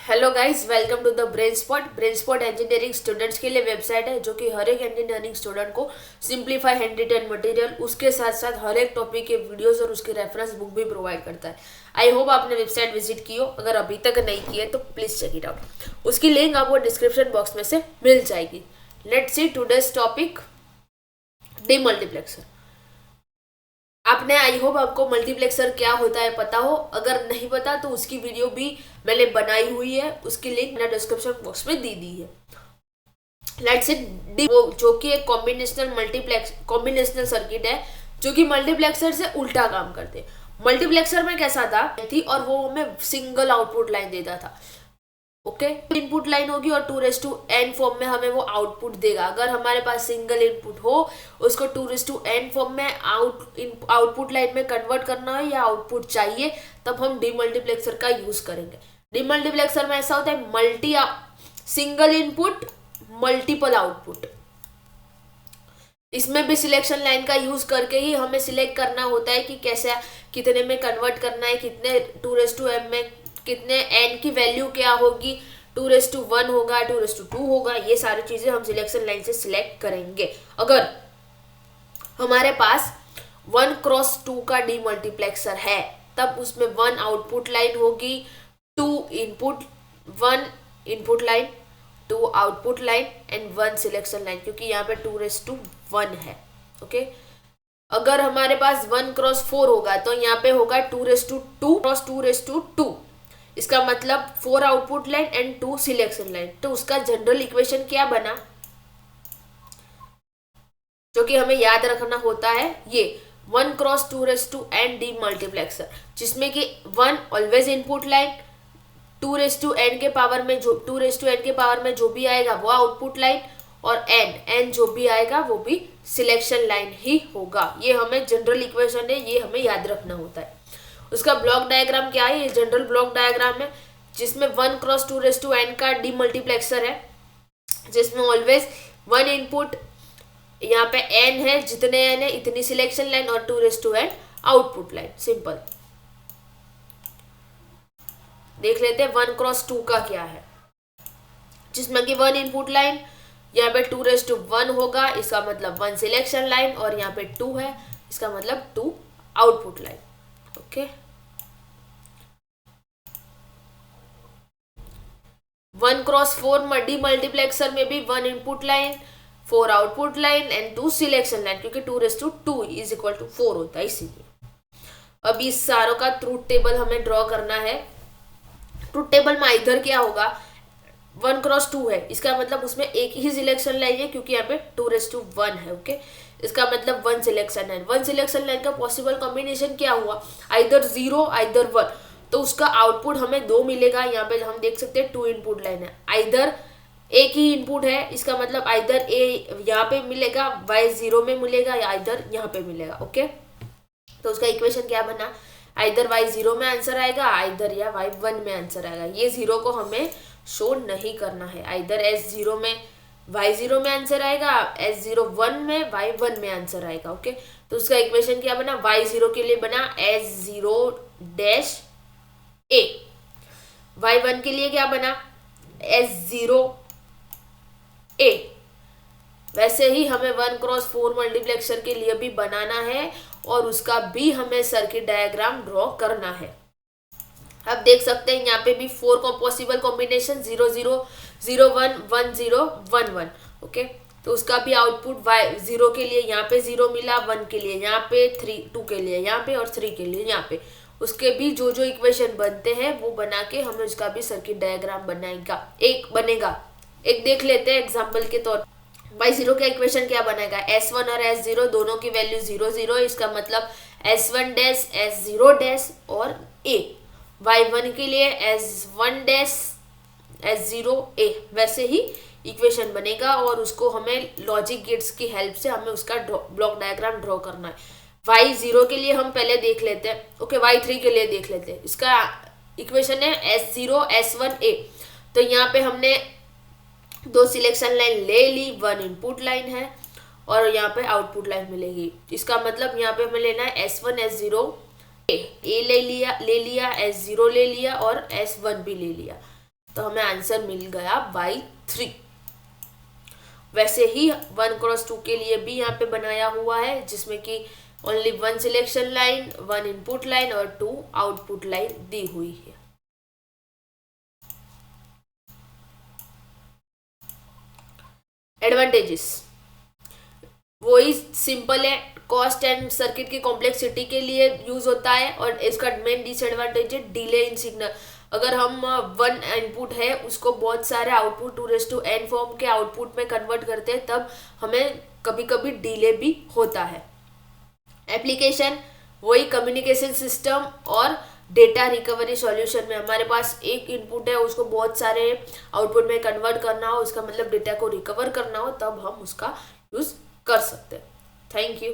Hello guys, welcome to the brain spot engineering students के लिए website है जो कि हर एक इंजीनियरिंग स्टूडेंट को सिंप्लीफाई हैंड रिटन मटेरियल, उसके साथ साथ हर एक टॉपिक के वीडियोस और उसके रेफरेंस बुक भी प्रोवाइड करता है। आई होप आपने वेबसाइट विजिट की हो। अगर अभी तक नहीं की है तो प्लीज चेक इट आउट। उसकी लिंक आपको डिस्क्रिप्शन बॉक्स में से मिल जाएगी। Let's see today's topic, demultiplexer. आपने आई होप आपको मल्टीप्लेक्सर क्या होता है पता हो। अगर नहीं पता तो उसकी वीडियो भी मैंने बनाई हुई है, उसकी लिंक मैंने डिस्क्रिप्शन बॉक्स में दी दी है। लेट्स इट वो जो कि एक कॉम्बिनेशनल सर्किट है जो कि मल्टीप्लेक्सर से उल्टा काम करते हैं। मल्टीप्लेक्सर में कैसा था थी और वो हमें सिंगल आउटपुट लाइन देता था। ओके, इनपुट लाइन होगी और 2n फॉर्म में हमें वो आउटपुट देगा। अगर हमारे पास सिंगल इनपुट हो, उसको 2n फॉर्म में आउटपुट लाइन में कन्वर्ट करना है या आउटपुट चाहिए, तब हम डीमल्टीप्लेक्सर का यूज करेंगे। डीमल्टीप्लेक्सर में ऐसा होता है सिंगल इनपुट मल्टीपल आउटपुट। इसमें भी सिलेक्शन लाइन का यूज करके ही हमें सिलेक्ट करना होता है कि कैसे कितने में कन्वर्ट करना है, कितने 2m में कितने n की वैल्यू क्या होगी, 2:1 होगा, 2:2 होगा। ये सारी चीजें हम सिलेक्शन लाइन से सिलेक्ट करेंगे। अगर हमारे पास 1x2 का डीमल्टीप्लेक्सर है तब उसमें 1 आउटपुट लाइन होगी, 1 input line, 2 output line and 1 selection line, क्योंकि यहाँ पे 2:1 है। ओके, अगर हमारे पास 1x4 होगा तो यहाँ पे होगा 2:2 क्रॉस 2:2। इसका मतलब 4 output line and 2 selection line. तो उसका जनरल इक्वेशन क्या बना, जो कि हमें याद रखना होता है, ये 1x2 डी मल्टीप्लेक्सर, जिसमें कि 1 ऑलवेज इनपुट लाइन, 2n के पावर में जो 2n के पावर में जो भी आएगा वो आउटपुट लाइन, और n जो भी आएगा वो भी सिलेक्शन लाइन ही होगा। ये हमें जनरल इक्वेशन है, ये हमें याद रखना होता है। उसका ब्लॉक डायग्राम क्या है, ये जनरल ब्लॉक डायग्राम है जिसमें 1x2n का डीमल्टीप्लेक्सर है, जिसमें ऑलवेज 1 इनपुट, यहाँ पे n है, जितने n है इतनी सिलेक्शन लाइन और 2n आउटपुट लाइन। सिंपल देख लेते हैं 1x2 का क्या है, जिसमें कि 1 इनपुट लाइन, यहाँ पे 2:1 होगा, इसका मतलब 1 सिलेक्शन लाइन, और यहाँ पे 2 है, इसका मतलब 2 output line. Okay, 1x4 demultiplexer में भी 1 input line, 4 output line and 2 selection line, क्योंकि 2:2 इज इक्वल टू 4 होता है इसीलिए। अब इस सारों का ट्रूथ टेबल हमें ड्रॉ करना है। ट्रूथ टेबल में इधर क्या होगा, 1x2 है, इसका मतलब उसमें एक ही सिलेक्शन लाइन है, क्योंकि यहाँ पे 2:1 है। ओके, इसका मतलब 1 सिलेक्शन लाइन। 1 सिलेक्शन लाइन का पॉसिबल कॉम्बिनेशन क्या हुआ, आइदर 0 आइदर 1, तो उसका आउटपुट हमें 2 मिलेगा। यहाँ पे हम देख सकते हैं 2 इनपुट लाइन है, आइदर एक ही इनपुट है, इसका मतलब आइदर ए यहाँ पे मिलेगा, वाई 0 में मिलेगा, या आइदर यहाँ पे मिलेगा। ओके, तो उसका इक्वेशन क्या बना, आइदर वाई 0 में आंसर आएगा, आइदर या वाई 1 में आंसर आएगा। ये 0 को हमें शो नहीं करना है, आइदर S0 में वाई 0 में आंसर आएगा, S0 1 में वाई 1 में आंसर आएगा। ओके, तो उसका इक्वेशन क्या बना, वाई 0 के लिए बना S0 A, वाई 1 के लिए क्या बना S0 A। वैसे ही हमें 1x4 मल्टीप्लेक्सर के लिए भी बनाना है और उसका भी हमें सर्किट डायग्राम ड्रॉ करना है। अब देख सकते हैं यहाँ पे भी 4 पॉसिबल कॉम्बिनेशन, 0 0 0 1 1 0 1 1। ओके, तो उसका भी आउटपुट वाई 0 के लिए यहाँ पे 0 मिला, 1 के लिए यहाँ पे, 2 के लिए यहाँ पे और 3 के लिए यहाँ पे। उसके भी जो जो इक्वेशन बनते हैं वो बना के हमें उसका भी सर्किट डायग्राम बनेगा। एक देख लेते हैं एग्जाम्पल के तौर। वाई 0 का इक्वेशन क्या बनेगा, S1 और S0 दोनों की वैल्यू 0 0, इसका मतलब S1 डैश S0 डैश और A। y1 के लिए S1 डैश S0 A, वैसे ही इक्वेशन बनेगा और उसको हमें लॉजिक गेट्स की हेल्प से हमें उसका ब्लॉक डायग्राम ड्रॉ करना है। y0 के लिए हम पहले देख लेते हैं। ओके, y3 के लिए देख लेते हैं। इसका इक्वेशन है S0 S1 A। तो यहाँ पे हमने 2 सिलेक्शन लाइन ले ली, 1 इनपुट लाइन है और यहाँ पे आउटपुट लाइन मिलेगी। इसका मतलब यहाँ पे हमें लेना है S1 S0 ए ले लिया S0 ले लिया और S1 भी ले लिया। तो हमें आंसर मिल गया बाई 3। वैसे ही 1x2 के लिए भी यहाँ पे बनाया हुआ है, जिसमें कि only 1 selection line, 1 input line और 2 आउटपुट लाइन दी हुई है। एडवांटेजेस वही सिंपल है, कॉस्ट एंड सर्किट की कॉम्प्लेक्सिटी के लिए यूज होता है। और इसका मेन डिसएडवांटेज है डिले इन सिग्नल। अगर हम 1 इनपुट है उसको बहुत सारे आउटपुट 2n फॉर्म के आउटपुट में कन्वर्ट करते हैं, तब हमें कभी कभी डिले भी होता है। एप्लीकेशन वही कम्युनिकेशन सिस्टम और डेटा रिकवरी सॉल्यूशन में हमारे पास एक इनपुट है, उसको बहुत सारे आउटपुट में कन्वर्ट करना हो, उसका मतलब डेटा को रिकवर करना हो, तब हम उसका यूज कर सकते हैं। Thank you.